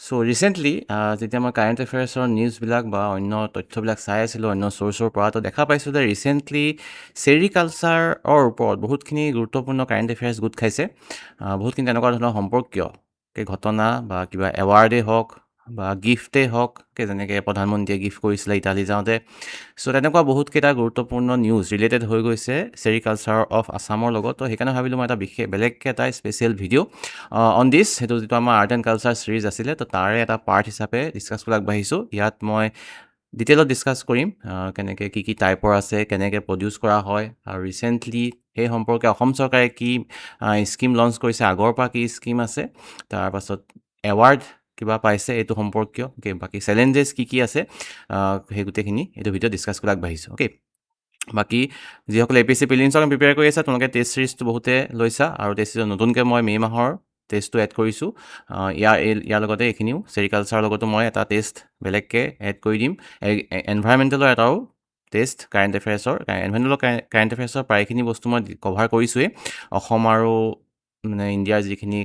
চ' recently যেতিয়া মই current এফেয়াৰ্ছৰ নিউজবিলাক বা অন্য তথ্যবিলাক চাই আছিলোঁ অন্য চ'ৰ্চৰ পৰা, তো দেখা পাইছোঁ যে ৰিচেণ্টলি চেৰিকালচাৰৰ ওপৰত বহুতখিনি গুৰুত্বপূৰ্ণ কাৰেণ্ট এফেয়াৰ্ছ গোট খাইছে। বহুতখিনি তেনেকুৱা ধৰণৰ সম্পৰ্কীয় ঘটনা বা কিবা এৱাৰ্ডেই হওক বা গিফ্টেই হওক, যেনেকৈ প্ৰধানমন্ত্ৰীয়ে গিফ্ট কৰিছিলে ইটালী যাওঁতে। চ' তেনেকুৱা বহুতকেইটা গুৰুত্বপূৰ্ণ নিউজ ৰিলেটেড হৈ গৈছে চেৰিকালচাৰ অফ আছামৰ লগত। তো সেইকাৰণে ভাবিলোঁ মই এটা বেলেগকৈ এটা স্পেচিয়েল ভিডিঅ' অন দিছ, সেইটো যিটো আমাৰ আৰ্ট এণ্ড কালচাৰ ছিৰিজ আছিলে, তো তাৰে এটা পাৰ্ট হিচাপে ডিছকাছ কৰিবলৈ আগবাঢ়িছোঁ। ইয়াত মই ডিটেইলত ডিছকাছ কৰিম কেনেকৈ কি টাইপৰ আছে, কেনেকৈ প্ৰডিউচ কৰা হয়, আৰু ৰিচেণ্টলি সেই সম্পৰ্কে অসম চৰকাৰে কি স্কিম লঞ্চ কৰিছে, আগৰ পৰা কি স্কিম আছে, তাৰপাছত এৱাৰ্ড কিবা পাইছে এইটো সম্পৰ্কীয়, বাকী চেলেঞ্জেছ কি আছে, সেই গোটেইখিনি এইটো ভিডিঅ' ডিছকাছ কৰিবলৈ আগবাঢ়িছোঁ। অ'কে, বাকী যিসকলে APSC প্ৰিলিমছৰ কাৰণে প্ৰিপেয়াৰ কৰি আছে, তোমালোকে টেষ্ট ছিৰিজটো বহুতে লৈছা, আৰু টেষ্ট ছিৰিজত নতুনকৈ মই মে' মাহৰ টেষ্টটো এড কৰিছোঁ। ইয়াৰ লগতে এইখিনিও চেৰিকালচাৰৰ লগতো মই এটা টেষ্ট বেলেগকৈ এড কৰি দিম। এনভাইৰমেণ্টেলৰ এটাও টেষ্ট কাৰেণ্ট এফেয়াৰ্ছৰ, এনভাইৰমেণ্টেলৰ কাৰেণ্ট এফেয়াৰ্ছৰ প্ৰায়খিনি বস্তু মই কভাৰ কৰিছোঁৱেই। অসম আৰু ইণ্ডিয়াৰ যিখিনি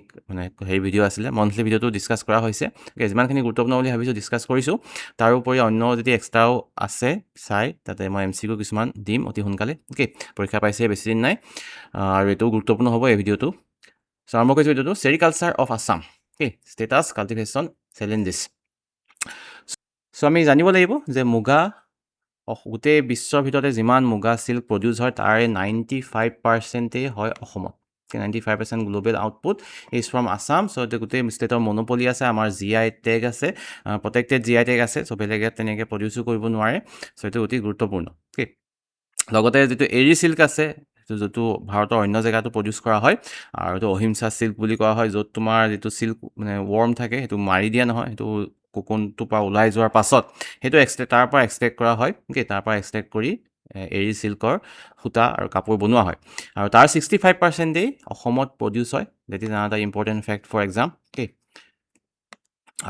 ভিডিঅ' আছিলে, মন্থলি ভিডিঅ'টো ডিছকাছ কৰা হৈছে। যিমানখিনি গুৰুত্বপূৰ্ণ বুলি ভাবিছোঁ ডিছকাছ কৰিছোঁ। তাৰোপৰি অন্য যদি এক্সট্ৰাও আছে তাতে মই MCQ কিছুমান দিম অতি সোনকালে। অ'কে, পৰীক্ষা পাইছে বেছি দিন নাই, আৰু এইটোও গুৰুত্বপূৰ্ণ হ'ব এই ভিডিঅ'টো। চ' আৰম্ভ কৰিছোঁ ভিডিঅ'টো, sericulture of Assam. Okay, status, cultivation, challenges. So' আমি জানিব লাগিব যে মুগা, গোটেই বিশ্বৰ ভিতৰতে যিমান মুগা চিল্ক প্ৰডিউচ হয় তাৰে 95% হয় অসমত। 95% global output is from Assam. So' এইটো গোটেই ষ্টেটৰ মনোপলি আছে, আমাৰ GI টেগ আছে, প্ৰটেক্টেড GI টেগ আছে। চ' বেলেগে তেনেকৈ প্ৰডিউচো কৰিব নোৱাৰে। চ' এইটো অতি গুৰুত্বপূৰ্ণ। অ'কে, লগতে যিটো এৰী চিল্ক আছে, যিটো ভাৰতৰ অন্য জেগাতো প্ৰডিউচ কৰা হয়, আৰু এইটো অহিংসা চিল্ক বুলি কোৱা হয়, য'ত তোমাৰ যিটো চিল্ক ৱৰ্ম থাকে সেইটো মাৰি দিয়া নহয়, সেইটো কোকোনটোৰ পৰা ওলাই যোৱাৰ পাছত সেইটো তাৰ পৰা এক্সট্ৰেক্ট কৰা হয়। অ'কে, তাৰ পৰা এক্সট্ৰেক্ট কৰি এৰী চিল্কৰ সূতা আৰু কাপোৰ বনোৱা হয়, আৰু তাৰ 65%ই অসমত প্ৰডিউচ হয়। That is another important fact for exam. Okay,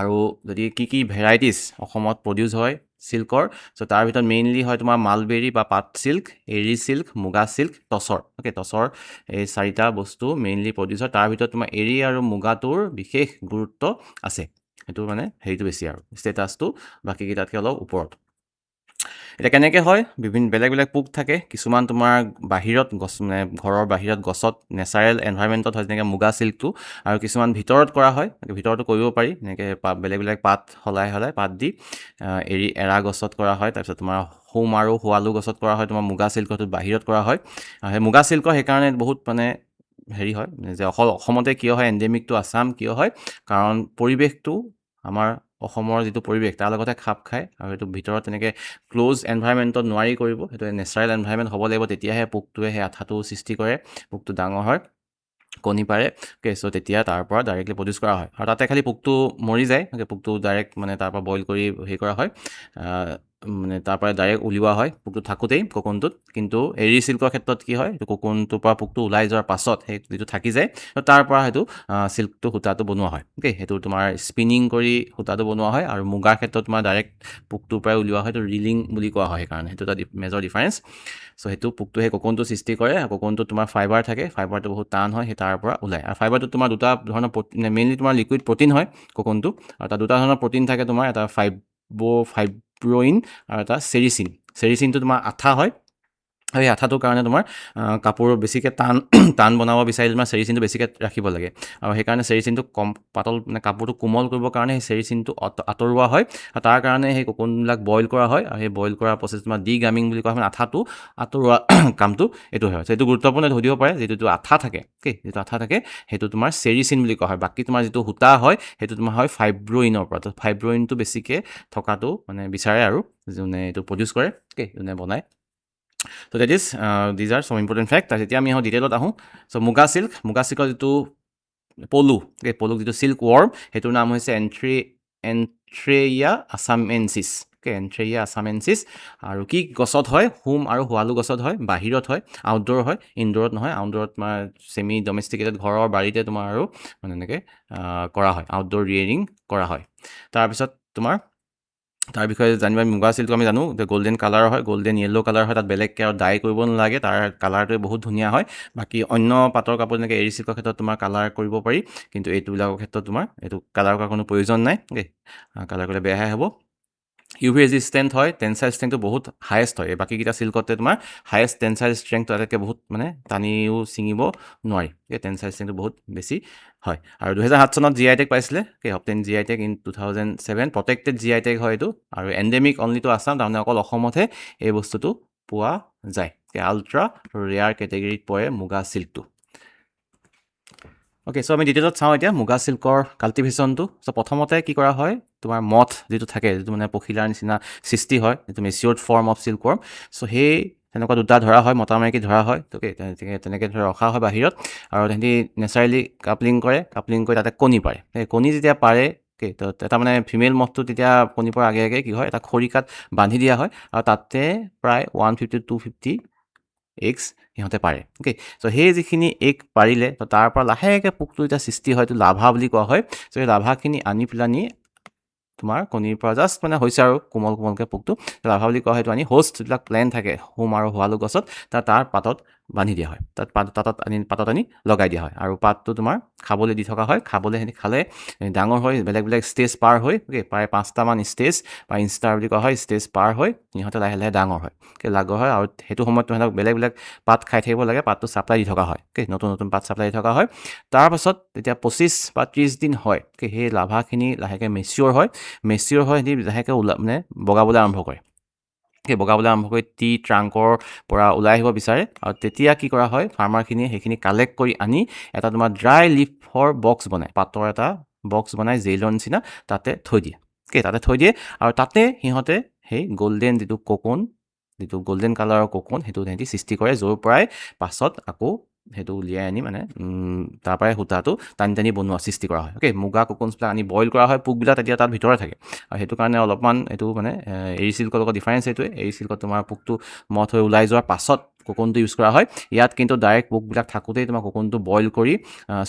আৰু যদি কি ভেৰাইটিজ অসমত প্ৰডিউচ হয় চিল্কৰ, চ' তাৰ ভিতৰত মেইনলি হয় তোমাৰ মালবেৰী বা পাট চিল্ক, এৰী চিল্ক, মুগা চিল্ক, টচৰ। অ'কে, টচৰ এই 4টা বস্তু মেইনলি প্ৰডিউচ হয়। তাৰ ভিতৰত তোমাৰ এৰী আৰু মুগাটোৰ বিশেষ গুৰুত্ব আছে, সেইটো হেৰিটো বেছি আৰু ষ্টেটাছটো বাকীকেইটাতকৈ অলপ ওপৰত। এতিয়া কেনেকৈ হয়, বেলেগ বেলেগ পোক থাকে। কিছুমান তোমাৰ বাহিৰত গছ, ঘৰৰ বাহিৰত গছত নেচাৰেল এনভাইৰমেণ্টত হয়, যেনেকৈ মুগা চিল্কটো, আৰু কিছুমান ভিতৰত কৰা হয়, ভিতৰতো কৰিব পাৰি, এনেকৈ বেলেগ বেলেগ পাত সলাই পাত দি এৰা গছত কৰা হয়। তাৰপিছত তোমাৰ হোম আৰু শুৱালু গছত কৰা হয়। তোমাৰ মুগা চিল্কটো বাহিৰত কৰা হয়। সেই মুগা চিল্কৰ সেইকাৰণে বহুত হেৰি হয় যে অসমতে কিয় হয়, এণ্ডেমিকটো আছাম কিয় হয়, কাৰণ পৰিৱেশটো আমাৰ অসমৰ যিটো পৰিৱেশ তাৰ লগতে খাপ খায়, আৰু সেইটো ভিতৰত তেনেকৈ ক্ল'জ এনভাইৰমেণ্টত নোৱাৰি কৰিব। সেইটো নেচাৰেল এনভাইৰমেণ্ট হ'ব লাগিব, তেতিয়াহে পোকটোৱে সেই আঠাটো সৃষ্টি কৰে, পোকটো ডাঙৰ হয়, কণী পাৰে। অ'কে, চ' তেতিয়া তাৰ পৰা ডাইৰেক্টলি প্ৰডিউচ কৰা হয়, আৰু তাতে খালি পোকটো মৰি যায়। পোকটো ডাইৰেক্ট তাৰ পৰা বইল কৰি হেৰি কৰা হয়, তাৰ পৰা ডাইৰেক্ট উলিওৱা হয় পোকটো থাকোঁতেই কোকোনটোত। কিন্তু এৰী চিল্কৰ ক্ষেত্ৰত কি হয়, এইটো কোকোনটোৰ পৰা পোকটো ওলাই যোৱাৰ পাছত সেই যিটো থাকি যায়, তাৰ পৰা সেইটো চিল্কটো সূতাটো বনোৱা হয়। অ'কে, সেইটো তোমাৰ স্পিনিং কৰি সূতাটো বনোৱা হয়, আৰু মুগাৰ ক্ষেত্ৰত তোমাৰ ডাইৰেক্ট পোকটোৰ পৰাই উলিওৱা হয়, সেইটো ৰিলিং বুলি কোৱা হয়। সেইকাৰণে সেইটো এটা মেজৰ ডিফাৰেঞ্চ। চ' সেইটো পোকটো সেই কোকোনটো সৃষ্টি কৰে, কোকোনটোত তোমাৰ ফাইবাৰ থাকে, ফাইবাৰটো বহুত টান হয়, সেই তাৰ পৰা ওলায়। আৰু ফাইবাৰটো তোমাৰ দুটা ধৰণৰ মেইনলি তোমাৰ লিকুইড প্ৰ'টিন হয় কোকোনটো, আৰু তাত দুটা ধৰণৰ প্ৰ'টিন থাকে তোমাৰ, এটা ফাইব্ৰইন আৰু এটা চেৰিচিন। চেৰিচিনটো তোমাৰ আঠা হয়, আৰু এই আঠাটোৰ কাৰণে তোমাৰ কাপোৰ বেছিকৈ টান বনাব বিচাৰিলে তোমাৰ চেৰিচিনটো বেছিকৈ ৰাখিব লাগে, আৰু সেইকাৰণে চেৰিচিনটো পাতল কাপোৰটো কোমল কৰিবৰ কাৰণে সেই চেৰিচিনটো আঁতৰোৱা হয়, আৰু তাৰ কাৰণে সেই কোকোনবিলাক বইল কৰা হয়, আৰু সেই বইল কৰাৰ প্ৰচেছ তোমাৰ ডিগামিং বুলি কোৱা হয়। আঠাটো আঁতৰোৱা কামটো এইটো হয়। সেইটো গুৰুত্বপূৰ্ণ সুধিব পাৰে, যিটো আঠা থাকে, অ'কে, যিটো আঠা থাকে সেইটো তোমাৰ চেৰিচিন বুলি কোৱা হয়। বাকী তোমাৰ যিটো সূতা হয় সেইটো তোমাৰ হয় ফাইব্ৰইনৰ পৰা। ফাইব্ৰইনটো বেছিকৈ থকাটো বিচাৰে আৰু যোনে এইটো প্ৰডিউচ কৰে, অ'কে, যোনে বনায়। ত' ডেট ইজ দিজ আৰ সম ইম্পৰ্টেণ্ট ফেক্ট। যেতিয়া আমি ডিটেইলত আহোঁ, চ' মুগা চিল্কৰ যিটো পলুক যিটো চিল্ক ৱৰ্ম, সেইটোৰ নাম হৈছে এন্থ্ৰেইয়া আছামেনচিছ। অ'কে, এন্থ্ৰেইয়া আছামেনচিছ। আৰু কি গছত হয়, হোম আৰু শুৱালু গছত হয়, বাহিৰত হয়, আউটড'ৰ হয়, ইনড'ৰত নহয়। আউটড'ৰত তোমাৰ ছেমি ডমেষ্টিকেটেড ঘৰৰ বাৰীতে তোমাৰ আৰু এনেকৈ কৰা হয়, আউটড'ৰ ৰিয়েৰিং কৰা হয়। তাৰপিছত তোমাৰ তাৰ বিষয়ে জানিবা মুগা চিল্কটো আমি জানো যে গল্ডেন কালাৰ হয় গোল্ডেন য়েল্লো কালাৰ হয় তাত বেলেগকৈ আৰু ডাই কৰিব নালাগে তাৰ কালাৰটোৱে বহুত ধুনীয়া হয় বাকী অন্য পাটৰ কাপোৰ যেনেকৈ এৰী চিল্কৰ ক্ষেত্ৰত তোমাৰ কালাৰ কৰিব পাৰি কিন্তু এইটোবিলাকৰ ক্ষেত্ৰত তোমাৰ এইটো কালাৰ কৰাৰ কোনো প্ৰয়োজন নাই অ'কে কালাৰ কৰিলে বেয়াহে হ'ব UV ৰেজিষ্টেণ্ট হয় টেনচাইল ষ্ট্ৰেংথটো বহুত হায়েষ্ট হয় বাকীকেইটা চিল্কতে তোমাৰ হায়েষ্ট টেনচাইল ষ্ট্ৰেংথটো আটাইতকৈ বহুত মানে টানিও ছিঙিব নোৱাৰি টেনচাইল ষ্ট্ৰেংথটো বহুত বেছি হয় আৰু 2007 চনত GI টেগ পাইছিলে অপটেন GI tag in 2007 protected GI tag হয় এইটো আৰু এণ্ডেমিক অনলি টু আছাম তাৰমানে অকল অসমতহে এই বস্তুটো পোৱা যায় আল্ট্ৰা ৰেয়াৰ কেটেগৰীত পৰে মুগা চিল্কটো অ'কে চ' আমি ডিটেইলত চাওঁ এতিয়া মুগা চিল্কৰ কাল্টিভেশ্যনটো চ' প্ৰথমতে কি কৰা হয় তোমাৰ মথ যিটো থাকে যিটো মানে পখিলাৰ নিচিনা সৃষ্টি হয় যিটো মেচিয়ৰ্ড ফৰ্ম অফ চিল্কৱৰ্ম চ' সেই তেনেকুৱা দুটা ধৰা হয় মতা মাইকী ধৰা হয় অ'কে তেনেকৈ ধৰা ৰখা হয় বাহিৰত আৰু তাহাঁতি নেচাৰেলি কাপলিং কৰি তাতে কণী পাৰে সেই কণী যেতিয়া পাৰে তো এটা মানে ফিমেল মথটো তেতিয়া কণী পৰাৰ আগে আগে কি হয় এটা খৰিকাত বান্ধি দিয়া হয় আৰু তাতে প্ৰায় 150 to 250 এগছ সিহঁতে পাৰে অ'কে চ' সেই যিখিনি এগ পাৰিলে তো তাৰ পৰা লাহেকৈ পোকটো এতিয়া সৃষ্টি হয় এইটো লাভা বুলি কোৱা হয় চ' সেই লাভাখিনি আনি পেলানি তোমাৰ কণীৰ পৰা জাষ্ট মানে হৈছে আৰু কোমলকৈ পোকটো লাভা বুলি কোৱা হয়তো আনি হোষ্ট যিবিলাক প্লেন থাকে হোম আৰু হোৱালু গছত তাৰ পাতত বান্ধি দিয়া হয় তাত পাতত আনি লগাই দিয়া হয় আৰু পাতটো তোমাৰ খাবলৈ দি থকা হয় খাবলৈ সেনেকৈ খালে ডাঙৰ হৈ বেলেগ ষ্টেজ পাৰ হৈ প্ৰায় 5টামান ষ্টেজ বা ইনষ্টাৰ বুলি কোৱা হয় ষ্টেজ পাৰ হৈ সিহঁতে লাহে লাহে ডাঙৰ হয় ডাঙৰ হয় আৰু সেইটো সময়ত সিহঁতক বেলেগ পাত খাই থাকিব লাগে পাতটো ছাপ্লাই দি থকা হয় নতুন পাত ছাপ্লাই দি থকা হয় তাৰপাছত যেতিয়া 25 বা 30 দিন হয় সেই লাভাখিনি লাহেকৈ মেচিয়ৰ হয় সিহঁতি লাহেকৈ মানে বগাবলৈ আৰম্ভ কৰে বগাবলৈ আৰম্ভ কৰি ট্ৰাংকৰ পৰা ওলাই আহিব বিচাৰে আৰু তেতিয়া কি কৰা হয় ফাৰ্মাৰখিনিয়ে সেইখিনি কালেক্ট কৰি আনি এটা তোমাৰ ড্ৰাই লিফৰ বক্স বনায় পাতৰ এটা বক্স বনাই জেইলৰ নিচিনা তাতে থৈ দিয়ে আৰু তাতে সিহঁতে সেই গল্ডেন যিটো কোকোন যিটো গল্ডেন কালাৰৰ কোকোন সেইটো সিহঁতি সৃষ্টি কৰে য'ৰ পৰাই পাছত আকৌ সেইটো উলিয়াই আনি মানে তাৰ পৰাই সূতাটো টানি বনোৱা সৃষ্টি কৰা হয় মুগা কোকোনছবিলাক আনি বইল কৰা হয় পোকবিলাক তেতিয়া তাত ভিতৰত থাকে আৰু সেইটো কাৰণে অলপমান এইটো মানে এৰী চিল্কৰ লগত ডিফাৰেঞ্চ সেইটোৱে এৰী চিল্কত তোমাৰ পোকটো মথ হৈ ওলাই যোৱাৰ পাছত কোকোনটো ইউজ কৰা হয় ইয়াত কিন্তু ডাইৰেক্ট পোকবিলাক থাকোঁতেই তোমাৰ কোকোনটো বইল কৰি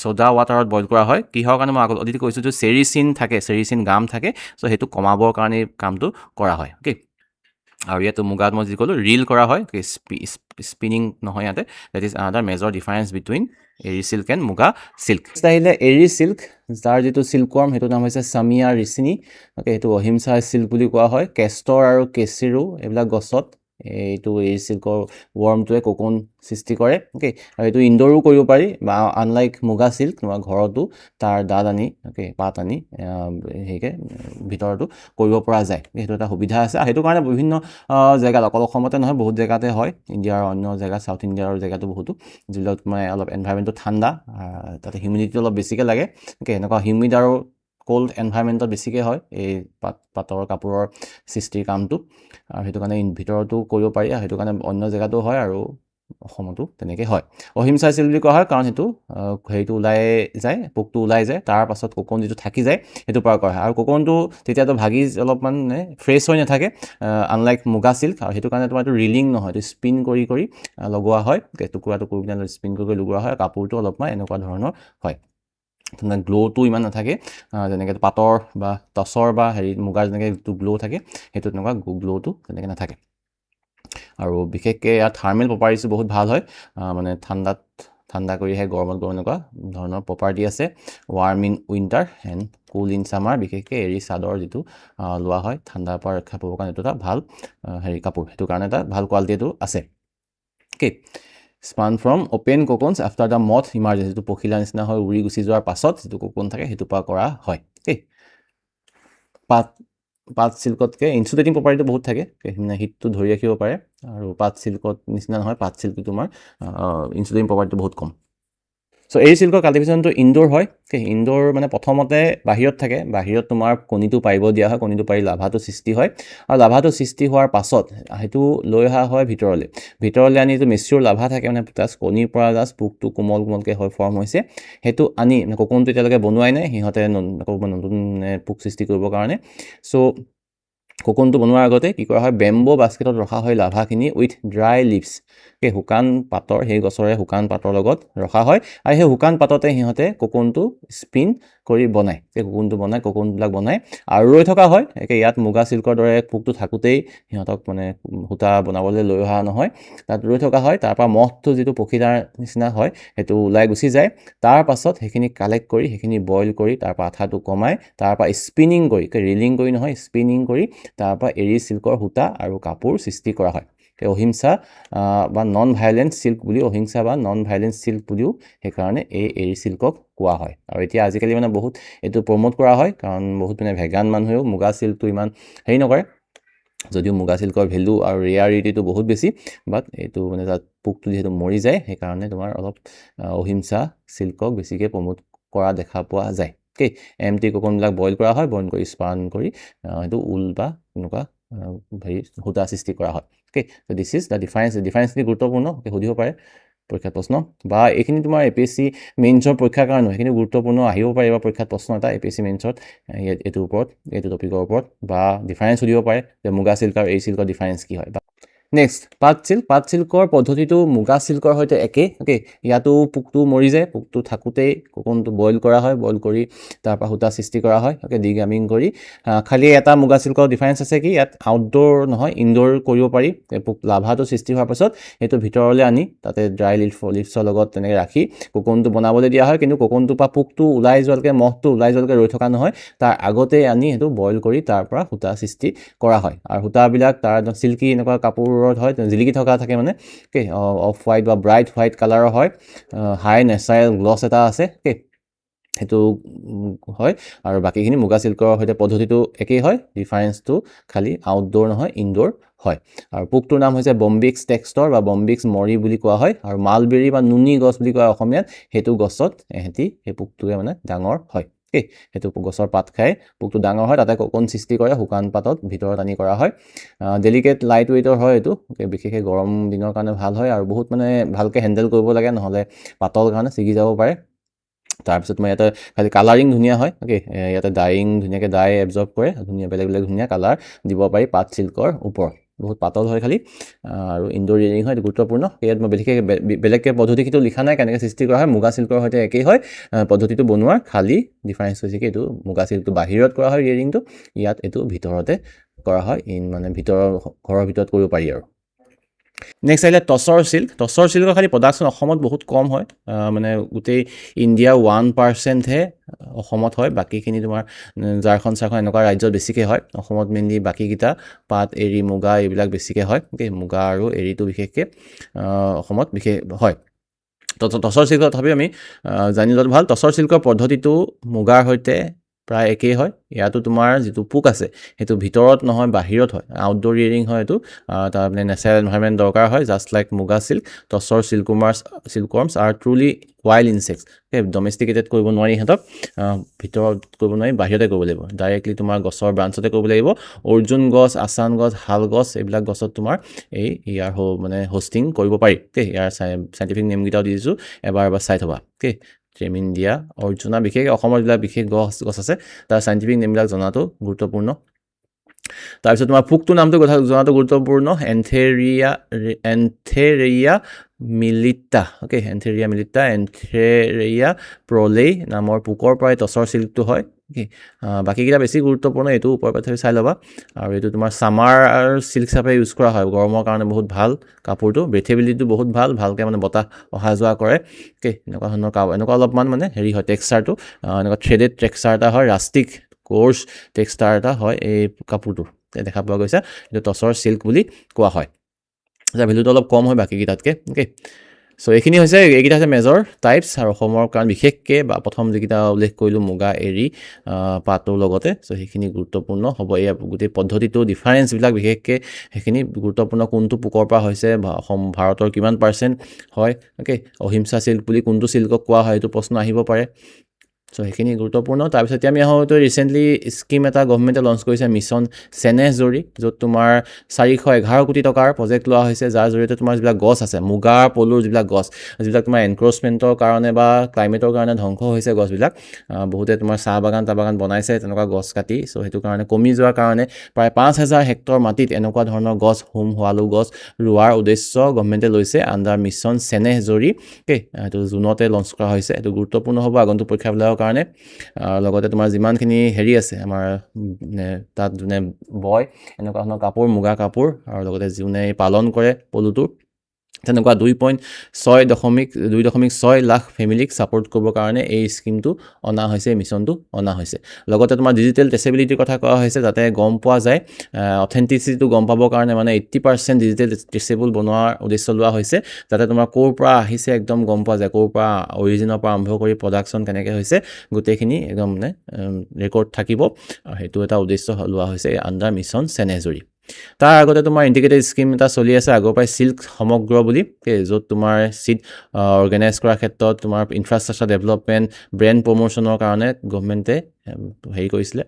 ছ'ডা ৱাটাৰত বইল কৰা হয় কিহৰ কাৰণে মই অলৰেডি কৈছোঁ যে চেৰিচিন গাম থাকে চ' সেইটো কমাবৰ কাৰণে কামটো কৰা হয় আৰু ইয়াতো মুগাত মই যি ক'লোঁ ৰিল কৰা হয় স্পিনিং নহয় ইয়াতে that is another major difference between এৰী চিল্ক এণ্ড মুগা চিল্ক আহিলে এৰী চিল্ক যাৰ যিটো চিল্কৱৰ্ম সেইটো নাম হৈছে চামিয়া ৰিচিনি সেইটো অহিংসা চিল্ক বুলি কোৱা হয় কেষ্টৰ আৰু কেচিৰো এইবিলাক গছত এইটো এৰী চিল্কৰ ৱৰ্মটোৱে কোকোন সৃষ্টি কৰে আৰু এইটো ইনডোৰো কৰিব পাৰি বা আনলাইক মুগা চিল্ক তোমাৰ ঘৰতো তাৰ দাঁত আনি পাত আনি সেইকে ভিতৰতো কৰিব পৰা যায় সেইটো এটা সুবিধা আছে সেইটো কাৰণে বিভিন্ন জেগাত অকল অসমতে নহয় বহুত জেগাতে হয় ইণ্ডিয়াৰ অন্য জেগা চাউথ ইণ্ডিয়াৰ জেগাতো বহুতো যিবিলাক মানে অলপ এনভাইৰমেণ্টটো ঠাণ্ডা তাতে হিউমিডিটি অলপ বেছিকৈ লাগে এনেকুৱা হিউমিড আৰু কোল্ড এনভাইৰমেণ্টত বেছিকৈ হয় এই পাতৰ কাপোৰৰ সৃষ্টিৰ কামটো আৰু সেইটো কাৰণে ভিতৰতো কৰিব পাৰি আৰু সেইটো কাৰণে অন্য জেগাতো হয় আৰু অসমতো তেনেকৈ হয় অহিংসা চিল্ক বুলি কোৱা হয় কাৰণ সেইটো ওলাই যায় পোকটো ওলাই যায় তাৰ পাছত কোকোন যিটো থাকি যায় সেইটো পৰা কৰা হয় আৰু কোকোনটো তেতিয়াতো ভাগি অলপমান ফ্ৰেছ হৈ নাথাকে আনলাইক মুগা চিল্ক আৰু সেইটো কাৰণে তোমাৰ এইটো ৰিলিং নহয় এইটো স্পিন কৰি লগোৱা হয় টুকুৰা পিনে স্পিন কৰি লগোৱা হয় কাপোৰটো অলপমান এনেকুৱা ধৰণৰ হয় তেনে গ্ল'টো ইমান নাথাকে যেনেকৈ পাটৰ বা টচৰ বা মুগাৰ যেনেকৈ যিটো গ্ল' থাকে সেইটো তেনেকুৱা গ্ল'টো তেনেকৈ নাথাকে আৰু বিশেষকৈ ইয়াত থাৰ্মেল প্ৰপাৰ্টিজটো বহুত ভাল হয় মানে ঠাণ্ডা কৰি আহে গৰমত এনেকুৱা ধৰণৰ প্ৰপাৰ্টি আছে warm in winter and cool in summer বিশেষকৈ এৰী চাদৰ যিটো লোৱা হয় ঠাণ্ডাৰ পৰা ৰক্ষা পাবৰ কাৰণে এইটো এটা ভাল কাপোৰ সেইটো কাৰণে এটা ভাল কোৱালিটিটো আছে spun from open cocoons after the moth emergence যিটো পখিলা নিচিনা হয় উৰি গুচি যোৱাৰ পাছত যিটো কোকোন থাকে সেইটোৰ পৰা কৰা হয় পাট চিল্কতকৈ ইনচুলেটিং প্ৰপাৰ্টিটো বহুত থাকে হিটটো ধৰি ৰাখিব পাৰে আৰু পাট চিল্কত নিচিনা নহয় পাট চিল্কটো তোমাৰ ইনচুলেটিং প্ৰপাৰ্টিটো বহুত কম চ' এৰী চিল্কৰ কাল্টিভেশ্যনটো ইনডোৰ হয় ইনডোৰ মানে প্ৰথমতে বাহিৰত থাকে বাহিৰত তোমাৰ কণীটো পাৰিব দিয়া হয় কণীটো পাৰি লাভাটো সৃষ্টি হয় আৰু লাভাটো সৃষ্টি হোৱাৰ পাছত সেইটো লৈ অহা হয় ভিতৰলৈ আনি যিটো মেচিয়ৰ লাভা থাকে মানে জাষ্ট কণীৰ পৰা জাষ্ট পোকটো কোমলকৈ হৈ ফৰ্ম হৈছে সেইটো আনি কোকোনটো এতিয়ালৈকে বনোৱাই নাই সিহঁতে নতুন পোক সৃষ্টি কৰিবৰ কাৰণে চ' কোকোনটো বনোৱাৰ আগতে কি কৰা হয় বেম্বো বাস্কেটত ৰখা হয় লাভাখিনি উইথ ড্ৰাই লিভছ শুকান পাতৰ সেই গছৰে শুকান পাতৰ লগত ৰখা হয় আৰু সেই শুকান পাততে সিহঁতে কোকোনটো স্পিন কৰি বনায় কোকোনটো বনায় কোকোনবিলাক বনায় আৰু ৰৈ থকা হয় ইয়াত মুগা চিল্কৰ দৰে পোকটো থাকোঁতেই সিহঁতক মানে সূতা বনাবলৈ লৈ অহা নহয় তাত ৰৈ থকা হয় তাৰপৰা মহটো যিটো পক্ষীদাৰ নিচিনা হয় সেইটো ওলাই গুচি যায় তাৰ পাছত সেইখিনি কালেক্ট কৰি সেইখিনি বইল কৰি তাৰপৰা আঠাটো কমাই তাৰপৰা স্পিনিং কৰি ৰিলিং কৰি নহয় স্পিনিং কৰি তাৰপৰা এৰী চিল্কৰ সূতা আৰু কাপোৰ সৃষ্টি কৰা হয় অহিংসা বা নন ভাইলেন্ট চিল্ক বুলি অহিংসা বা নন ভাইলেন্ট চিল্ক বুলিও সেইকাৰণে এই এৰী চিল্কক কোৱা হয় আৰু এতিয়া আজিকালি মানে বহুত এইটো প্ৰমোট কৰা হয় কাৰণ বহুত মানে ভেগান মানুহেও মুগা চিল্কটো ইমান হেৰি নকৰে যদিও মুগা চিল্কৰ ভেলু আৰু ৰেয়াৰিটিটো বহুত বেছি বাট এইটো মানে তাত পোকটো যিহেতু মৰি যায় সেইকাৰণে তোমাৰ অলপ অহিংসা চিল্কক বেছিকৈ প্ৰমোট কৰা দেখা পোৱা যায় এমটি কোকোনবিলাক বইল কৰা হয় বইল কৰি স্পান কৰি সেইটো ঊল বা এনেকুৱা হেৰি সূতা সৃষ্টি কৰা হয় দিছ ইজ দ্য ডিফাৰেঞ্চখিনি গুৰুত্বপূৰ্ণ সুধিব পাৰে পৰীক্ষাত প্ৰশ্ন বা এইখিনি তোমাৰ APSC মেইনছৰ পৰীক্ষাৰ কাৰণে সেইখিনি গুৰুত্বপূৰ্ণ আহিব পাৰে বা পৰীক্ষাত প্ৰশ্ন এটা APSC মেইনছত এইটোৰ ওপৰত এইটো টপিকৰ ওপৰত বা ডিফাৰেঞ্চ সুধিব পাৰে যে মুগা চিল্ক আৰু এই চিল্কৰ ডিফাৰেঞ্চ কি হয় নেক্সট পাট চিল্কৰ পদ্ধতিটো মুগা চিল্কৰ সৈতে একেই ইয়াতো পোকটো মৰি যায় পোকটো থাকোঁতেই কোকোনটো বইল কৰা হয় বইল কৰি তাৰপৰা সূতা সৃষ্টি কৰা হয় ডিগামিং কৰি খালি এটা মুগা চিল্কৰ ডিফাৰেঞ্চ আছে কি ইয়াত আউটডোৰ নহয় ইনডোৰ কৰিব পাৰি পোক লাভাটো সৃষ্টি হোৱাৰ পাছত সেইটো ভিতৰলৈ আনি তাতে ড্ৰাই লিভছৰ লগত তেনেকৈ ৰাখি কোকোনটো বনাবলৈ দিয়া হয় কিন্তু কোকোনটোৰ পৰা পোকটো ওলাই যোৱালৈকে মহটো ওলাই যোৱালৈকে ৰৈ থকা নহয় তাৰ আগতেই আনি সেইটো বইল কৰি তাৰ পৰা সূতা সৃষ্টি কৰা হয় আৰু সূতাবিলাক তাৰ চিল্কি এনেকুৱা কাপোৰত হয় জিলিকি থকা থাকে মানে অফ হোৱাইট বা ব্ৰাইট হোৱাইট কালাৰৰ হয় হাই নেচাৰেল গ্লছ এটা আছে সেইটো হয় আৰু বাকীখিনি মুগা চিল্কৰ সৈতে পদ্ধতিটো একেই হয় ডিফাৰেঞ্চটো খালি আউটডোৰ নহয় ইনডোৰ হয় আৰু পোকটোৰ নাম হৈছে বম্বিক্স টেক্সটৰ বা বম্বিক্স মৰি বুলি কোৱা হয় আৰু মালবেৰী বা নুনি গছ বুলি কোৱা অসমীয়াত সেইটো গছত এহেঁতি সেই পোকটোৱে মানে ডাঙৰ হয় সেইটো গছৰ পাত খাই পোকটো ডাঙৰ হয় তাতে কোকোন সৃষ্টি কৰে শুকান পাতত ভিতৰত আনি কৰা হয় ডেলিকেট লাইট ৱেইটৰ হয় এইটো বিশেষকৈ গৰম দিনৰ কাৰণে ভাল হয় আৰু বহুত মানে ভালকৈ হেণ্ডেল কৰিব লাগে নহ'লে পাতল কাৰণে ছিগি যাব পাৰে তাৰপিছত মই ইয়াতে খালি কালাৰিং ধুনীয়া হয় ইয়াতে ডাইং ধুনীয়াকৈ ডাই এবজৰ্ব কৰে ধুনীয়া বেলেগ বেলেগ ধুনীয়া কালাৰ দিব পাৰি পাট চিল্কৰ ওপৰত বহুত পাতল হয় খালি আৰু ইনডোৰ ৰিং হয় গুৰুত্বপূৰ্ণ ইয়াত মই বেলেগকৈ পদ্ধতিটো লিখা নাই কেনেকৈ সৃষ্টি কৰা হয় মুগা চিল্কৰ সৈতে একেই হয় পদ্ধতিটো বনোৱাৰ খালি ডিফাৰেঞ্চ হৈছে কি এইটো মুগা চিল্কটো বাহিৰত কৰা হয় ৰিংটো ইয়াত এইটো ভিতৰতে কৰা হয় মানে ঘৰৰ ভিতৰত কৰিব পাৰি আৰু নেক্সট আহিলে টচৰ চিল্কৰ খালি প্ৰডাকশ্যন অসমত বহুত কম হয় মানে গোটেই ইণ্ডিয়া 1%হে অসমত হয় বাকীখিনি তোমাৰ ঝাৰখণ্ড এনেকুৱা ৰাজ্যত বেছিকৈ হয় অসমত মেইনলি বাকীকেইটা পাট এৰী মুগা এইবিলাক বেছিকৈ হয় মুগা আৰু এৰীটো বিশেষকৈ অসমত বিশেষ হয় টচৰ চিল্কৰ তথাপিও আমি জানি লোৱাটো ভাল টচৰ চিল্কৰ পদ্ধতিটো মুগাৰ সৈতে প্ৰায় একেই হয় ইয়াতো তোমাৰ যিটো পোক আছে সেইটো ভিতৰত নহয় বাহিৰত হয় আউটডোৰ ইয়েৰিং হয় এইটো তাৰ মানে নেচাৰেল এনভাইৰনমেণ্ট দৰকাৰ হয় just like muga silk tussar silkworms are truly wild insects domesticated কৰিব নোৱাৰি সিহঁতক ভিতৰত কৰিব নোৱাৰি বাহিৰতে কৰিব লাগিব ডাইৰেক্টলি তোমাৰ গছৰ ব্ৰাঞ্চতে কৰিব লাগিব অৰ্জুন গছ আচান গছ শাল গছ এইবিলাক গছত তোমাৰ ইয়াৰ মানে হোষ্টিং কৰিব পাৰি ইয়াৰ চাইণ্টিফিক নেমকেইটাও দি দিছোঁ এবাৰ চাই থ'বা ট্ৰেমিন দিয়া অৰ্জুনা বিশেষ অসমৰ যিবিলাক বিশেষ গছ আছে তাৰ চাইণ্টিফিক নেমবিলাক জনাটো গুৰুত্বপূৰ্ণ তাৰপিছত তোমাৰ পোকটোৰ নামটো জনাটো গুৰুত্বপূৰ্ণ এন্থেৰেইয়া মিলিটা এন্থেৰেইয়া প্ৰলেই নামৰ পোকৰ পৰাই টচৰ চিল্কটো হয় বাকীকেইটা বেছি গুৰুত্বপূৰ্ণ এইটো ওপৰৰ পৰা চাই ল'বা আৰু এইটো তোমাৰ ছামাৰ চিল্ক হিচাপে ইউজ কৰা হয় গৰমৰ কাৰণে বহুত ভাল কাপোৰটো ব্ৰেথেবিলিটিটো বহুত ভালকৈ মানে বতাহ অহা যোৱা কৰে এনেকুৱা ধৰণৰ এনেকুৱা অলপমান মানে হেৰি হয় টেক্সচাৰটো এনেকুৱা থ্ৰেডেড টেক্সচাৰ এটা হয় ৰাষ্টিক কোৰ্চ টেক্সচাৰ এটা হয় এই কাপোৰটো দেখা পোৱা গৈছে এইটো টচৰ চিল্ক বুলি কোৱা হয় যাৰ ভেলুটো অলপ কম হয় বাকীকেইটাতকৈ চ' এইখিনি হৈছে এইকেইটা হৈছে মেজৰ টাইপছ আৰু অসমৰ কাৰণ বিশেষকৈ বা প্ৰথম যিকেইটা উল্লেখ কৰিলোঁ মুগা এৰী পাতৰ লগতে চ' সেইখিনি গুৰুত্বপূৰ্ণ হ'ব এয়া গোটেই পদ্ধতিটো ডিফাৰেঞ্চবিলাক বিশেষকৈ সেইখিনি গুৰুত্বপূৰ্ণ কোনটো পোকৰ পৰা হৈছে ভাৰতৰ কিমান % হয় অহিংসা চিল্ক বুলি কোনটো চিল্কক কোৱা হয় এইটো প্ৰশ্ন আহিব পাৰে সো সেইখিনি গুৰুত্বপূৰ্ণ তাৰপিছত আমি আহোঁ ৰিচেণ্টলি স্কিম এটা গভৰ্ণমেণ্টে লঞ্চ কৰিছে মিছন চেনেহজৰী য'ত তোমাৰ 411 কোটি টকাৰ প্ৰজেক্ট লোৱা হৈছে যাৰ জৰিয়তে তোমাৰ যিবিলাক গছ আছে মুগা পলুৰ যিবিলাক গছ যিবিলাক তোমাৰ এনক্ৰচমেণ্টৰ কাৰণে বা ক্লাইমেটৰ কাৰণে ধ্বংস হৈছে গছবিলাক বহুতে তোমাৰ চাহ বাগান বনাইছে তেনেকুৱা গছ কাটি সো সেইটো কাৰণে কমি যোৱাৰ কাৰণে প্ৰায় 5000 হেক্টৰ মাটিত এনেকুৱা ধৰণৰ গছ হোৱালু গছ ৰোৱাৰ উদ্দেশ্য গভৰ্ণমেণ্টে লৈছে আণ্ডাৰ মিছন চেনেহজৰী এইটো জুনতে লঞ্চ কৰা হৈছে এইটো গুৰুত্বপূৰ্ণ হ'ব আগন্তুক পৰীক্ষাবিলাকৰ কাৰণে লগতে তোমাৰ যিমানখিনি হেৰি আছে আমাৰ তাত যোনে বয় এনেকুৱা ধৰণৰ কাপোৰ মুগা কাপোৰ আৰু লগতে যোনে পালন কৰে পলুটো তেনেকুৱা 2.6 লাখ ফেমিলিক ছাপোৰ্ট কৰিবৰ কাৰণে এই স্কিমটো অনা হৈছে মিছনটো অনা হৈছে লগতে তোমাৰ ডিজিটেল ট্ৰেচেবিলিটিৰ কথা কোৱা হৈছে যাতে গম পোৱা যায় অথেণ্টিচিটিটো গম পাবৰ কাৰণে মানে 80% ডিজিটেল ট্ৰেচেবল বনোৱাৰ উদ্দেশ্য লোৱা হৈছে যাতে তোমাৰ ক'ৰ পৰা আহিছে একদম গম পোৱা যায় ক'ৰ পৰা অৰিজিনৰ পৰা আৰম্ভ কৰি প্ৰডাকশ্যন কেনেকৈ হৈছে গোটেইখিনি একদম মানে ৰেকৰ্ড থাকিব আৰু সেইটো এটা উদ্দেশ্য লোৱা হৈছে আণ্ডাৰ মিছন চেনেহজৰী তাৰ আগতে তোমাৰ ইণ্টিগ্ৰেটেড স্কিম এটা চলি আছে আগৰ পৰাই চিল্ক সমগ্ৰ বুলি য'ত তোমাৰ চিড অৰ্গেনাইজ কৰাৰ ক্ষেত্ৰত তোমাৰ ইনফ্ৰাষ্ট্ৰাকচাৰ ডেভেলপমেণ্ট ব্ৰেণ্ড প্ৰমোশ্যনৰ কাৰণে গভৰ্ণমেণ্টে হেৰি কৰিছিলে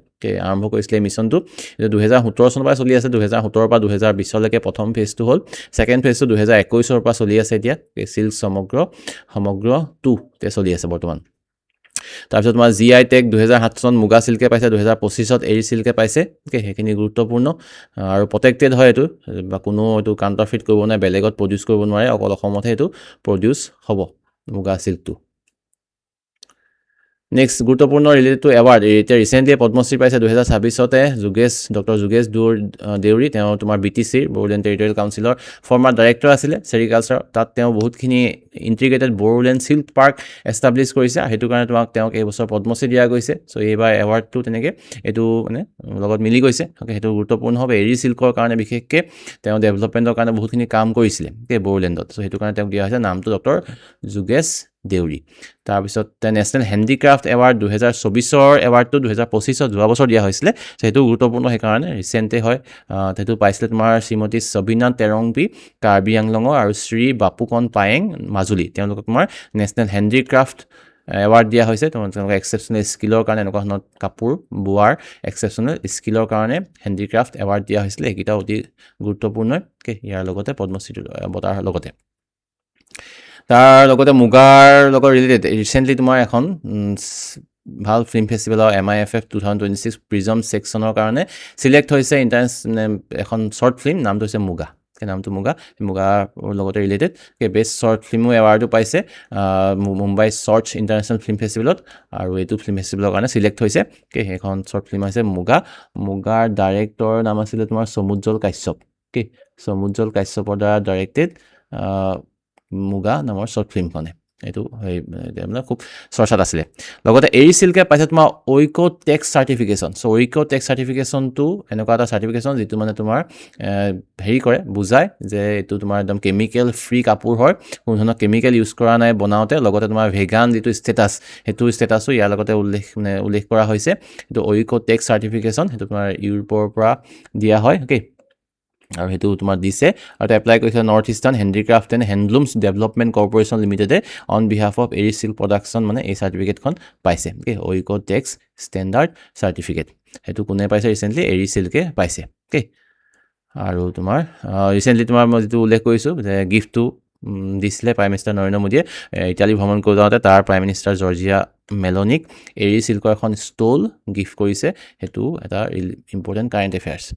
আৰম্ভ কৰিছিলে মিছনটো এইটো 2017 চনৰ পৰা চলি আছে 2017 পৰা 2020লৈকে প্ৰথম ফেজটো হ'ল ছেকেণ্ড ফেজটো 2021 পৰা চলি আছে এতিয়া চিল্ক সমগ্ৰ 2 চলি আছে বৰ্তমান তাৰপিছত তোমাৰ GI টেগ 2007 চন মুগা চিল্কে পাইছে 2025ত এৰি চিল্কে পাইছে সেইখিনি গুৰুত্বপূৰ্ণ আৰু প্ৰটেক্টেড হয় এইটো বা কোনো এইটো কাউণ্টাৰফিট কৰিব নোৱাৰে বেলেগত প্ৰডিউচ কৰিব নোৱাৰে অকল অসমতহে এইটো প্ৰডিউচ হ'ব মুগা চিল্কটো নেক্সট গুৰুত্বপূৰ্ণ ৰিলেটেড টু এৱাৰ্ড এতিয়া ৰিচেণ্টলি পদ্মশ্ৰী পাইছে 2026তে ডক্টৰ যোগেশ দেউৰী তেওঁ তোমাৰ BTCৰ বড়োলেণ্ড টেৰিটৰিয়েল কাউন্সিলৰ ফৰ্মাৰ ডাইৰেক্টৰ আছিলে চেৰিকালচাৰ তাত তেওঁ বহুতখিনি integrated Bodoland silk park establish কৰিছে সেইটো কাৰণে তেওঁক এই বছৰ পদ্মশ্ৰী দিয়া গৈছে চ' এইবাৰ এৱাৰ্ডটো তেনেকৈ এইটো মানে লগত মিলি গৈছে সেইটো গুৰুত্বপূৰ্ণ হ'ব এৰি চিল্কৰ কাৰণে বিশেষকৈ তেওঁ ডেভেলপমেণ্টৰ কাৰণে বহুতখিনি কাম কৰিছিলে বড়োলেণ্ডত চ' সেইটো কাৰণে তেওঁক দিয়া হৈছে নামটো ডক্টৰ যোগেশ দেউৰী তাৰপিছত নেশ্যনেল হেণ্ডিক্ৰাফ্ট এৱাৰ্ড 2024ৰ এৱাৰ্ডটো 2025ত যোৱা বছৰ দিয়া হৈছিলে সেইটো গুৰুত্বপূৰ্ণ সেইকাৰণে ৰিচেণ্টে হয় সেইটো পাইছিলে তোমাৰ শ্ৰীমতী সবিনা তেৰংপি কাৰ্বি আংলঙৰ আৰু শ্ৰী বাপুকণ পায়েং মাজুলী তেওঁলোকক তোমাৰ নেশ্যনেল হেণ্ডিক্ৰাফ্ট এৱাৰ্ড দিয়া হৈছে তেওঁলোকে এক্সেপশ্যনেল স্কিলৰ কাৰণে এনেকুৱা ধৰণৰ কাপোৰ বোৱাৰ এক্সেপশ্যনেল স্কিলৰ কাৰণে হেণ্ডিক্ৰাফ্ট এৱাৰ্ড দিয়া হৈছিলে এইকেইটা অতি গুৰুত্বপূৰ্ণ ইয়াৰ লগতে পদ্মশ্ৰীটো বঁটাৰ লগতে তাৰ লগতে মুগাৰ লগত ৰিলেটেড ৰিচেণ্টলি তোমাৰ এখন ভাল ফিল্ম ফেষ্টিভেলৰ MIFF 2026 প্ৰিজম ছেকশ্যনৰ কাৰণে চিলেক্ট হৈছে এখন শ্বৰ্ট ফিল্ম নামটো হৈছে মুগা নামটো মুগাৰ লগতে ৰিলেটেড বেষ্ট শ্বৰ্ট ফিল্মো এৱাৰ্ডো পাইছে মুম্বাই শ্বৰ্টছ ইণ্টাৰনেশ্যনেল ফিল্ম ফেষ্টিভেলত আৰু এইটো ফিল্ম ফেষ্টিভেলৰ কাৰণে চিলেক্ট হৈছে সেইখন শ্বৰ্ট ফিল্ম হৈছে মুগাৰ ডাইৰেক্টৰৰ নাম আছিলে তোমাৰ সমুজ্জ্বল কাশ্যপ সমুজ্জ্বল কাশ্যপৰ দ্বাৰা ডাইৰেক্টেড মুগা নামৰ শ্বৰ্ট ফিল্মখনে এইটো মানে খুব চৰ্চাত আছিলে লগতে এৰি চিল্কে পাইছে তোমাৰ ঐক'টেক্স চাৰ্টিফিকেশ্যন চ' ঐক'টেক্স চাৰ্টিফিকেশ্যনটো এনেকুৱা এটা চাৰ্টিফিকেশ্যন যিটো মানে তোমাৰ হেৰি কৰে বুজায় যে এইটো তোমাৰ একদম কেমিকেল ফ্ৰী কাপোৰ হয় কোনো ধৰণৰ কেমিকেল ইউজ কৰা নাই বনাওঁতে লগতে তোমাৰ ভেগান যিটো ষ্টেটাছ সেইটো ষ্টেটাছো ইয়াৰ লগতে উল্লেখ কৰা হৈছে এইটো ঐক'টেক্স চাৰ্টিফিকেশ্যন সেইটো তোমাৰ ইউৰোপৰ পৰা দিয়া হয় আৰু সেইটো তোমাৰ দিছে আৰু এপ্লাই কৰিছে north eastern handicraft and handlooms development corporation লিমিটেডে অন বিহাফ অফ এৰি চিল্ক প্ৰডাকশ্যন মানে এই চাৰ্টিফিকেটখন পাইছে ঐক'টেক্স ষ্টেণ্ডাৰ্ড চাৰ্টিফিকেট সেইটো কোনে পাইছে ৰিচেণ্টলি এৰি চিল্কে পাইছে আৰু তোমাৰ ৰিচেণ্টলি তোমাৰ মই যিটো উল্লেখ কৰিছোঁ যে গিফ্টটো দিছিলে প্ৰাইম মিনিষ্টাৰ নৰেন্দ্ৰ মোদীয়ে ইটালী ভ্ৰমণ কৰি যাওঁতে তাৰ প্ৰাইম মিনিষ্টাৰ জৰ্জিয়া মেলনিক এৰি চিল্কৰ এখন ষ্টল গিফ্ট কৰিছে সেইটো এটা ইম্পৰ্টেণ্ট কাৰেণ্ট এফেয়াৰ্ছ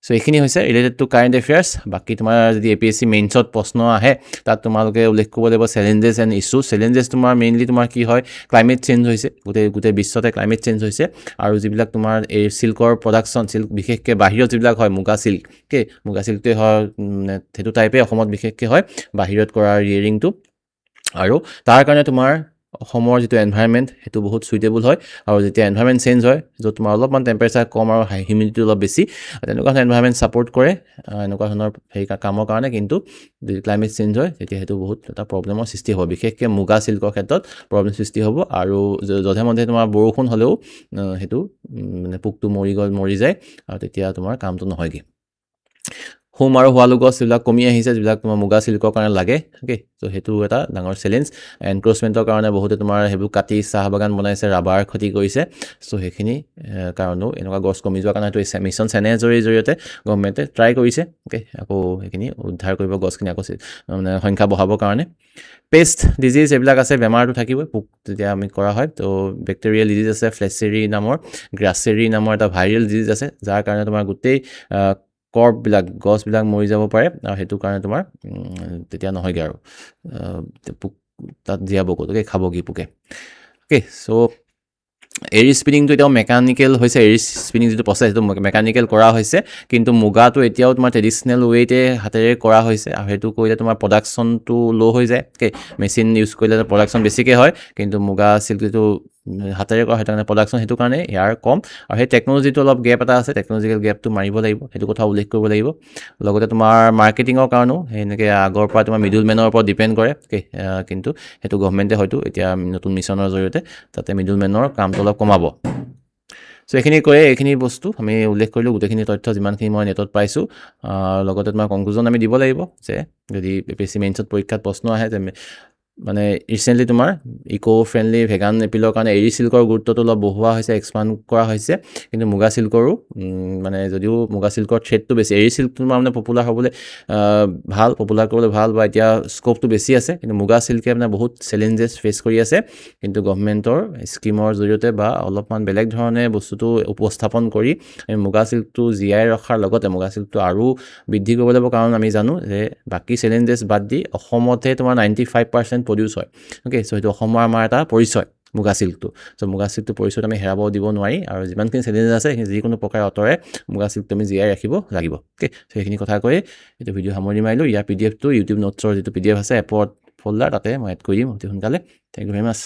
চ' এইখিনি হৈছে ৰিলেটেড টু কাৰেণ্ট এফেয়াৰ্ছ বাকী তোমাৰ যদি APSC মেইনছত প্ৰশ্ন আহে তাত তোমালোকে উল্লেখ কৰিব লাগিব চেলেঞ্জেছ এণ্ড ইছ্যু চেলেঞ্জেছ তোমাৰ মেইনলি তোমাৰ কি হয় ক্লাইমেট চেঞ্জ হৈছে গোটেই বিশ্বতে ক্লাইমেট চেঞ্জ হৈছে আৰু যিবিলাক তোমাৰ এই চিল্কৰ প্ৰডাকশ্যন চিল্ক বিশেষকৈ বাহিৰত যিবিলাক হয় মুগা চিল্কটোৱে হয় সেইটো টাইপে অসমত বিশেষকৈ হয় বাহিৰত কৰা ৰিয়েৰিংটো আৰু তাৰ কাৰণে তোমাৰ অসমৰ যিটো এনভাইৰনমেণ্ট সেইটো বহুত চুইটেবল হয় আৰু যেতিয়া এনভাইৰনমেণ্ট চেঞ্জ হয় য'ত তোমাৰ অলপমান টেম্পাৰেচাৰ কম আৰু হিউমিডিটি অলপ বেছি তেনেকুৱা ধৰণৰ এনভাইৰনমেণ্ট ছাপৰ্ট কৰে এনেকুৱা ধৰণৰ কামৰ কাৰণে কিন্তু যদি ক্লাইমেট চেঞ্জ হয় তেতিয়া সেইটো বহুত এটা প্ৰব্লেমৰ সৃষ্টি হ'ব বিশেষকৈ মুগা চিল্কৰ ক্ষেত্ৰত প্ৰব্লেম সৃষ্টি হ'ব আৰু যধে মধে তোমাৰ বৰষুণ হ'লেও সেইটো মানে পোকটো মৰি যায় আৰু তেতিয়া তোমাৰ কামটো নহয়গৈ হোম আৰু হোৱালু গছ এইবিলাক কমি আহিছে যিবিলাক তোমাৰ মুগা চিল্কৰ কাৰণে লাগে অ'কে চ' সেইটো এটা ডাঙৰ চেলেঞ্জ এনক্ৰচমেণ্টৰ কাৰণে বহুতে তোমাৰ সেইবোৰ কাটি চাহ বাগান বনাইছে ৰাবাৰ ক্ষতি কৰিছে চ' সেইখিনি কাৰণেও এনেকুৱা গছ কমি যোৱাৰ কাৰণে এইটো মিছন চেনেজৰীৰ জৰিয়তে গভৰ্ণমেণ্টে ট্ৰাই কৰিছে অ'কে আকৌ সেইখিনি উদ্ধাৰ কৰিব গছখিনি আকৌ মানে সংখ্যা বঢ়াবৰ কাৰণে পেষ্ট ডিজিজ এইবিলাক আছে বেমাৰটো থাকিবই পোক যেতিয়া আমি কৰা হয় তো বেক্টেৰিয়েল ডিজিজ আছে ফ্লেচেৰি নামৰ গ্ৰাছেৰি নামৰ এটা ভাইৰেল ডিজিজ আছে যাৰ কাৰণে তোমাৰ গোটেই কৰ্পবিলাক গছবিলাক মৰি যাব পাৰে আৰু সেইটো কাৰণে তোমাৰ তেতিয়া নহয়গৈ আৰু পোক তাত জীয়াব ক'ত অ'কে খাব কি পোকে অ'কে চ' এৰী স্পিনিংটো এতিয়াও মেকানিকেল হৈছে এৰী স্পিনিং যিটো প্ৰচেছ সেইটো মেকানিকেল কৰা হৈছে কিন্তু মুগাটো এতিয়াও তোমাৰ ট্ৰেডিশ্যনেল ৱেতে হাতেৰে কৰা হৈছে আৰু সেইটো কৰিলে তোমাৰ প্ৰডাকশ্যনটো ল' হৈ যায় অ'কে মেচিন ইউজ কৰিলে প্ৰডাকশ্যন বেছিকৈ হয় কিন্তু মুগা চিল্ক যিটো হাতেৰে কৰা সেইটো কাৰণে প্ৰডাকশ্যন সেইটো কাৰণে ইয়াৰ কম আৰু সেই টেকন'লজিটো অলপ গেপ এটা আছে টেকন'লজিকেল গেপটো মাৰিব লাগিব সেইটো কথা উল্লেখ কৰিব লাগিব লগতে তোমাৰ মাৰ্কেটিঙৰ কাৰণেও সেনেকৈ আগৰ পৰা তোমাৰ মিডল মেনৰ ওপৰত ডিপেণ্ড কৰে অ'কে কিন্তু সেইটো গভৰ্ণমেণ্টে হয়তো এতিয়া নতুন মিছনৰ জৰিয়তে তাতে মিডল মেনৰ কামটো অলপ কমাব চ' এইখিনি কৈয়ে এইখিনি বস্তু আমি উল্লেখ কৰিলোঁ গোটেইখিনি তথ্য যিমানখিনি মই নেটত পাইছোঁ লগতে তোমাৰ কনক্লুজন আমি দিব লাগিব যে যদি APSC মেইনছত পৰীক্ষাত প্ৰশ্ন আহে যে মানে ৰিচেণ্টলি তোমাৰ ইক' ফ্ৰেণ্ডলি ভেগান এপিলৰ কাৰণে এৰী চিল্কৰ গুৰুত্বটো অলপ বঢ়োৱা হৈছে এক্সপাণ্ড কৰা হৈছে কিন্তু মুগা চিল্কৰো মানে যদিও মুগা চিল্কৰ থ্ৰেডটো বেছি এৰী চিল্কটো তোমাৰ মানে পপুলাৰ হ'বলৈ ভাল পপুলাৰ কৰিবলৈ ভাল বা এতিয়া স্ক'পটো বেছি আছে কিন্তু মুগা চিল্কে মানে বহুত চেলেঞ্জেছ ফেচ কৰি আছে কিন্তু গভৰ্ণমেণ্টৰ স্কিমৰ জৰিয়তে বা অলপমান বেলেগ ধৰণে বস্তুটো উপস্থাপন কৰি মুগা চিল্কটো জীয়াই ৰখাৰ লগতে মুগা চিল্কটো আৰু বৃদ্ধি কৰিব লাগিব কাৰণ আমি জানো যে বাকী চেলেঞ্জেছ বাদ দি অসমতে তোমাৰ 95% প্ৰডিউচ হয় অ'কে চ' সেইটো অসমৰ আমাৰ এটা পৰিচয় মুগা চিল্কটো চ' মুগা চিল্কটো পৰিচয়ত আমি হেৰাব দিব নোৱাৰি আৰু যিমানখিনি চেলেঞ্জ আছে সেইখিনি যিকোনো প্ৰকাৰে আঁতৰে মুগা চিল্কটো আমি জীয়াই ৰাখিব লাগিব অ'কে চ' সেইখিনি কথা কৈ এইটো ভিডিঅ' সামৰি মাৰিলোঁ ইয়াৰ PDF টো ইউটিউব নোটছৰ যিটো PDF আছে এপত ফল্ডাৰ তাতে মই এড কৰি দিম অতি সোনকালে থেংক ইউ ভেৰি মাছ